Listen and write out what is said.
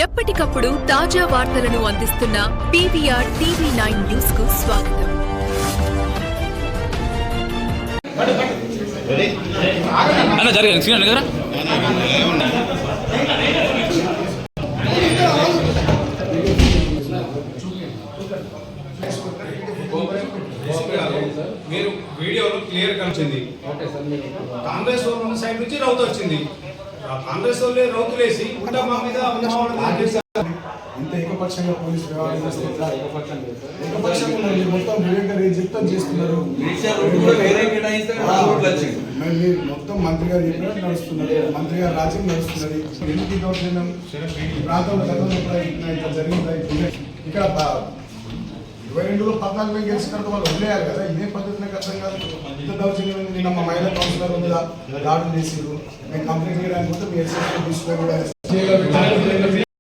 ఎప్పటికప్పుడు తాజా వార్తలను అందిస్తున్న పీవీఆర్ టీవీ9 న్యూస్ కు స్వాగతం. అన్న జరిగింది సీన్ దగ్గర మీరు వీడియోలో క్లియర్ గా వచ్చింది. కాంగ్రెస్ వాళ్ళ సైడ్ నుంచి రౌతు వచ్చింది. కాంగ్రెస్ వాళ్ళే రౌతులేసి ఉంటా మా మీద ఇంత ఏకపక్షంగా పోలీసు ఏకపక్షంగా మొత్తం వివేకర్ ఏం చెప్తాం చేస్తున్నారు. మీరు మొత్తం మంత్రి గారు చెప్పినట్టు నడుస్తున్నారు. మంత్రి గారు రాజ్యం నడుస్తున్నది. ఎందుకు ఈ దౌర్జన్యం ఈ ప్రాంతంలో గతంలో ఇట్లా జరిగిందా? ఇక్కడ 22లో 14 గెలిచిన తర్వాత వాళ్ళు వదిలేయాలి కదా. ఇదే పద్ధతి నాకు అర్థం కాదు. ఇంత దౌర్జన్యం నిన్న మా మహిళా కౌన్సిలర్ మీద దాడులు చేసారు. మేము కంప్లైంట్ చేయడానికి కూడా మీ ఎస్ఎస్పీ తీసుకొని